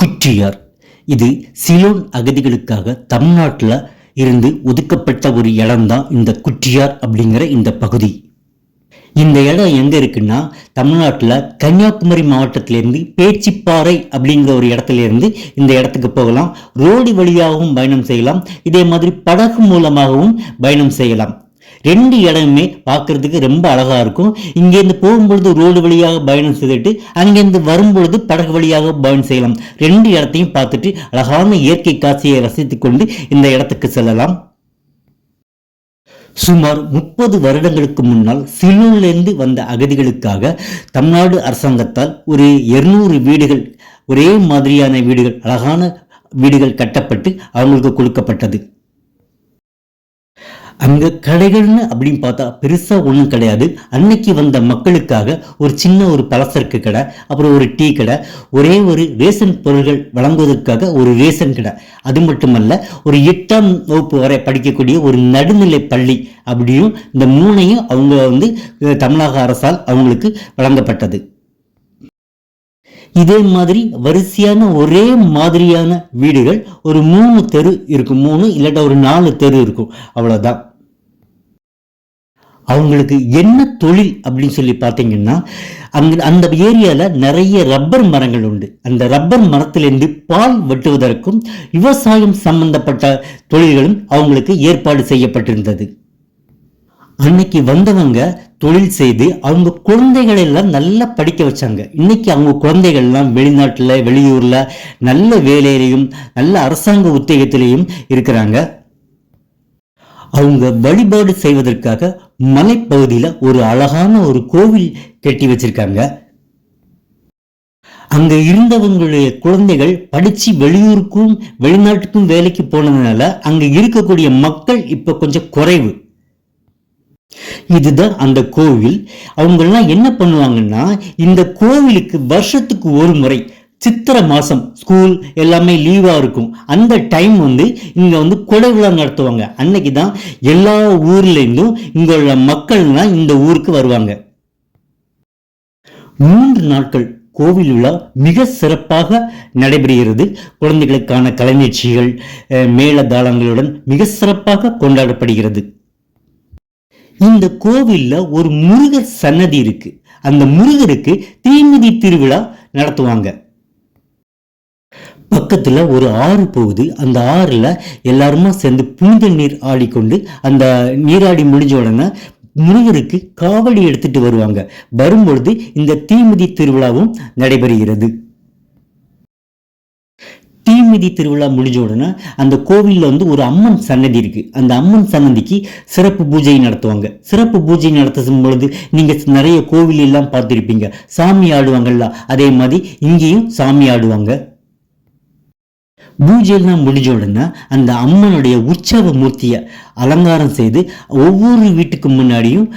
குற்றியார். இது சிலோன் அகதிகளுக்காக தமிழ்நாட்டில் இருந்து ஒதுக்கப்பட்ட ஒரு இடம்தான் இந்த குற்றியார் அப்படிங்கிற இந்த பகுதி. இந்த இடம் எங்க இருக்குன்னா, தமிழ்நாட்டில் கன்னியாகுமரி மாவட்டத்திலிருந்து பேச்சிப்பாறை அப்படிங்கிற ஒரு இடத்துல இருந்து இந்த இடத்துக்கு போகலாம். ரோடு வழியாகவும் பயணம் செய்யலாம், இதே மாதிரி படகு மூலமாகவும் பயணம் செய்யலாம். ரெண்டு இடமுமே பார்க்கறதுக்கு ரொம்ப அழகா இருக்கும். இங்கேருந்து போகும்பொழுது ரோடு வழியாக பயணம் செய்துட்டு அங்கேருந்து வரும்பொழுது படகு வழியாக பயணம் செய்யலாம். ரெண்டு இடத்தையும் பார்த்துட்டு அழகான இயற்கை காட்சியை ரசித்துக் கொண்டு இந்த இடத்துக்கு செல்லலாம். சுமார் 30 வருடங்களுக்கு முன்னால் சிலோனிலிருந்து வந்த அகதிகளுக்காக தமிழ்நாடு அரசாங்கத்தால் ஒரு 200 வீடுகள், ஒரே மாதிரியான வீடுகள், அழகான வீடுகள் கட்டப்பட்டு அவங்களுக்கு கொடுக்கப்பட்டது. அங்க கடைகள்னு அப்படின்னு பார்த்தா பெருசா ஒன்றும் கிடையாது. அன்னைக்கு வந்த மக்களுக்காக ஒரு சின்ன ஒரு பலசரக்கு கடை, அப்புறம் ஒரு டீ கடை, ஒரே ஒரு ரேஷன் பொருட்கள் வழங்குவதற்காக ஒரு ரேஷன் கடை. அது மட்டுமல்ல, ஒரு 8ஆம் வகுப்பு வரை படிக்கக்கூடிய ஒரு நடுநிலை பள்ளி அப்படியும் இந்த மூணையும் அவங்க தமிழக அரசால் அவங்களுக்கு வழங்கப்பட்டது. இதே மாதிரி வரிசையான ஒரே மாதிரியான வீடுகள் ஒரு 3 தெரு இருக்கும், 3 இல்லாட்டா ஒரு 4 தெரு இருக்கும், அவ்வளவுதான். அவங்களுக்கு என்ன தொழில் அப்படின்னு சொல்லி பார்த்தீங்கன்னா, அந்த ஏரியால நிறைய ரப்பர் மரங்கள் உண்டு. அந்த ரப்பர் மரத்திலிருந்து பால் வெட்டுவதற்கும் விவசாயம் சம்பந்தப்பட்ட தொழில்களும் அவங்களுக்கு ஏற்பாடு செய்யப்பட்டிருந்தது. அன்னைக்கு வந்தவங்க தொழில் செய்து அவங்க குழந்தைகளை எல்லாம் நல்லா படிக்க வச்சாங்க. இன்னைக்கு அவங்க குழந்தைகள் எல்லாம் வெளிநாட்டுல, வெளியூர்ல நல்ல வேலையிலையும் நல்ல அரசாங்க உத்தியோகத்திலையும் இருக்கிறாங்க. அவங்க வழிபாடு செய்வதற்காக மலைப்பகுதியில ஒரு அழகான ஒரு கோவில் கட்டி வச்சிருக்காங்க. அங்க இருந்தவங்களுடைய குழந்தைகள் படிச்சு வெளியூருக்கும் வெளிநாட்டுக்கும் வேலைக்கு போனதுனால அங்க இருக்கக்கூடிய மக்கள் இப்ப கொஞ்சம் குறைவு. இதுதான் அந்த கோவில். அவங்க எல்லாம் என்ன பண்ணுவாங்கன்னா, இந்த கோவிலுக்கு வருஷத்துக்கு ஒரு முறை சித்திரை மாசம் ஸ்கூல் எல்லாமே லீவா இருக்கும். அந்த டைம் இங்க கொடை விழா நடத்துவாங்க. அன்னைக்கு தான் எல்லா ஊர்ல இருந்தும் இங்க உள்ள மக்கள்லாம் இந்த ஊருக்கு வருவாங்க. 3 நாட்கள் கோவில் விழா மிக சிறப்பாக நடைபெறுகிறது. குழந்தைகளுக்கான கலை நிகழ்ச்சிகள், மேளதாளங்களுடன் மிக சிறப்பாக கொண்டாடப்படுகிறது. இந்த கோவில்ல ஒரு முருகர் சன்னதி இருக்கு. அந்த முருகருக்கு தீமிதி திருவிழா நடத்துவாங்க. பக்கத்துல ஒரு ஆறு போகுது. அந்த ஆறுல எல்லாருமா சேர்ந்து புனித நீர் ஆடிக்கொண்டு, அந்த நீராடி முடிஞ்ச உடனே முருகருக்கு காவடி எடுத்துட்டு வருவாங்க. வரும்பொழுது இந்த தீமிதி திருவிழாவும் நடைபெறுகிறது. தீமிதி திருவிழா முடிஞ்ச உடனே அந்த கோவில்ல ஒரு அம்மன் சன்னதி இருக்கு. அந்த அம்மன் சன்னதிக்கு சிறப்பு பூஜை நடத்துவாங்க. சிறப்பு பூஜை நடத்தும் பொழுது நீங்க நிறைய கோவில் எல்லாம் பார்த்திருப்பீங்க, சாமி ஆடுவாங்கல்ல, அதே மாதிரி இங்கேயும் சாமி ஆடுவாங்க. பூஜையெல்லாம் முடிஞ்ச உடனே அந்த அம்மனுடைய உற்சவ மூர்த்தியை அலங்காரம் செய்து ஒவ்வொரு வீட்டுக்கு முன்னாடியும்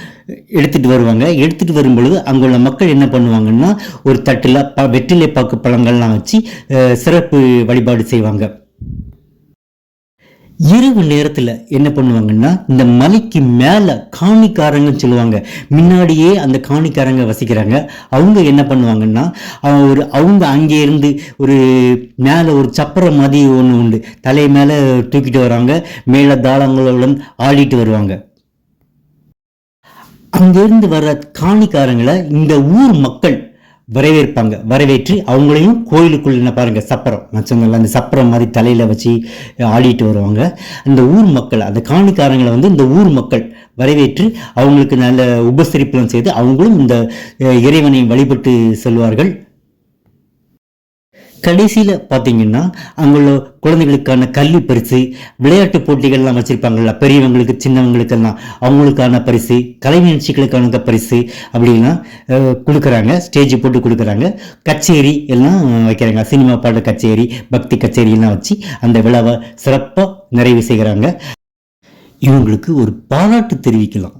எடுத்துட்டு வருவாங்க. எடுத்துட்டு வரும் பொழுது அங்குள்ள மக்கள் என்ன பண்ணுவாங்கன்னா, ஒரு தட்டுல வெற்றிலை பாக்கு பழங்கள்லாம் வச்சு சிறப்பு வழிபாடு செய்வாங்க. இரவு நேரத்துல என்ன பண்ணுவாங்கன்னா, இந்த மலைக்கு மேல காணிக்காரங்க சொல்லுவாங்க, முன்னாடியே அந்த காணிக்காரங்க வசிக்கிறாங்க. அவங்க என்ன பண்ணுவாங்கன்னா, அவங்க அங்கே இருந்து ஒரு மேல ஒரு சப்பர மாதிரி ஒண்ணு உண்டு, தலை மேல தூக்கிட்டு வராங்க, மேல தாளங்களுடன் ஆடிட்டு வருவாங்க. அங்கிருந்து வர்ற காணிக்காரங்களை இந்த ஊர் மக்கள் வரவேற்பாங்க. வரவேற்று அவங்களையும் கோயிலுக்குள்ள என்ன பாருங்க, சப்பரம் மச்சங்கள்ல அந்த சப்பரம் மாதிரி தலையில வச்சு ஆடிட்டு வருவாங்க. அந்த ஊர் மக்கள், அந்த காணிக்காரங்களை இந்த ஊர் மக்கள் வரவேற்று அவங்களுக்கு நல்ல உபசரிப்புலாம் செய்து அவங்களும் இந்த இறைவனை வழிபட்டு செல்வார்கள். கடைசியில பாத்தீங்கன்னா, அங்குள்ள குழந்தைகளுக்கான கல்வி பரிசு, விளையாட்டு போட்டிகள்லாம் வச்சிருப்பாங்கல்ல, பெரியவங்களுக்கு சின்னவங்களுக்கெல்லாம் அவங்களுக்கான பரிசு, கலை நிகழ்ச்சிகளுக்கான பரிசு அப்படிலாம் கொடுக்குறாங்க. ஸ்டேஜ் போட்டு கொடுக்குறாங்க. கச்சேரி எல்லாம் வைக்கிறாங்க. சினிமா பாட்டு கச்சேரி, பக்தி கச்சேரி எல்லாம் வச்சு அந்த விழாவை சிறப்பாக நிறைவு செய்கிறாங்க. இவங்களுக்கு ஒரு பாராட்டு தெரிவிக்கலாம்.